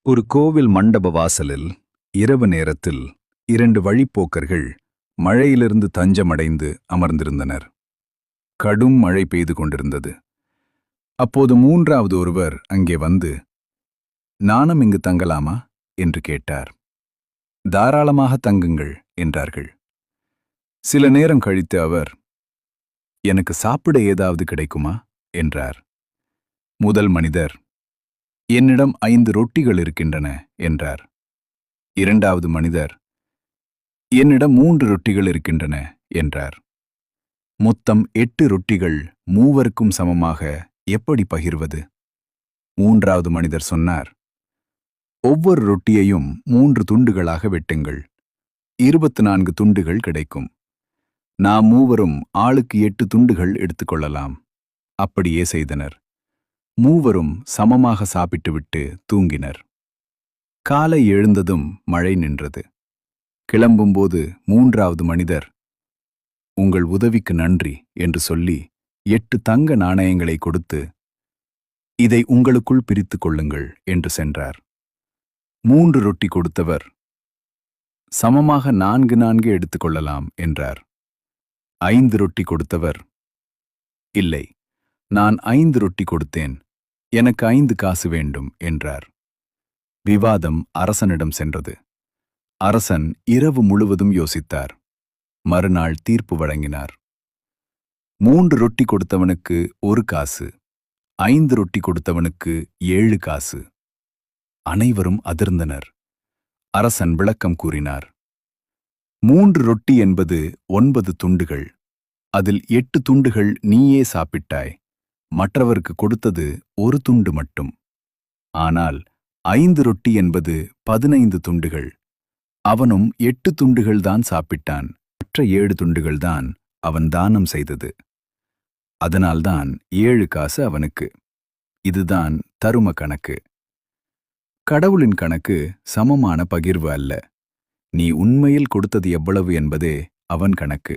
ஒரு கோவில் மண்டப வாசலில் இரவு நேரத்தில் 2 வழிப்போக்கர்கள் மழையிலிருந்து தஞ்சமடைந்து அமர்ந்திருந்தனர். கடும் மழை பெய்து கொண்டிருந்தது. அப்போது 3வது ஒருவர் அங்கே வந்து, "நானும் இங்கு தங்கலாமா?" என்று கேட்டார். "தாராளமாக தங்குங்கள்" என்றார்கள். சில நேரம் கழித்து அவர், "எனக்கு சாப்பிட ஏதாவது கிடைக்குமா?" என்றார். முதல் மனிதர், "என்னிடம் 5 ரொட்டிகள் இருக்கின்றன" என்றார். 2வது மனிதர், "என்னிடம் 3 ரொட்டிகள் இருக்கின்றன" என்றார். மொத்தம் 8 ரொட்டிகள் மூவருக்கும் சமமாக எப்படி பகிர்வது? 3வது மனிதர் சொன்னார், "ஒவ்வொரு ரொட்டியையும் 3 துண்டுகளாக வெட்டுங்கள். 24 துண்டுகள் கிடைக்கும். நாம் மூவரும் ஆளுக்கு 8 துண்டுகள் எடுத்துக்கொள்ளலாம்." அப்படியே செய்தனர். மூவரும் சமமாக சாப்பிட்டுவிட்டு தூங்கினர். காலை எழுந்ததும் மழை நின்றது. கிளம்பும்போது 3வது மனிதர், "உங்கள் உதவிக்கு நன்றி" என்று சொல்லி 8 தங்க நாணயங்களை கொடுத்து, "இதை உங்களுக்குள் பிரித்துக் கொள்ளுங்கள்" என்று சென்றார். 3 ரொட்டி கொடுத்தவர், "சமமாக 4 எடுத்துக்கொள்ளலாம்" என்றார். 5 ரொட்டி கொடுத்தவர், "இல்லை, நான் 5 ரொட்டி கொடுத்தேன், எனக்கு 5 காசு வேண்டும்" என்றார். விவாதம் அரசனிடம் சென்றது. அரசன் இரவு முழுவதும் யோசித்தார். மறுநாள் தீர்ப்பு வழங்கினார். 3 ரொட்டி கொடுத்தவனுக்கு 1 காசு, 5 ரொட்டி கொடுத்தவனுக்கு 7 காசு. அனைவரும் அதிர்ந்தனர். அரசன் விளக்கம் கூறினார். 3 ரொட்டி என்பது 9 துண்டுகள். அதில் 8 துண்டுகள் நீயே சாப்பிட்டாய். மற்றவருக்கு கொடுத்தது 1 துண்டு மட்டும். ஆனால் 5 ரொட்டி என்பது 15 துண்டுகள். அவனும் 8 துண்டுகள் தான் சாப்பிட்டான். மற்ற 7 துண்டுகள் தான் அவன் தானம் செய்தது. அதனால்தான் 7 காசு அவனுக்கு. இதுதான் தரும கணக்கு. கடவுளின் கணக்கு சமமான பகிர்வு அல்ல. நீ உண்மையில் கொடுத்தது எவ்வளவு என்பதே அவன் கணக்கு.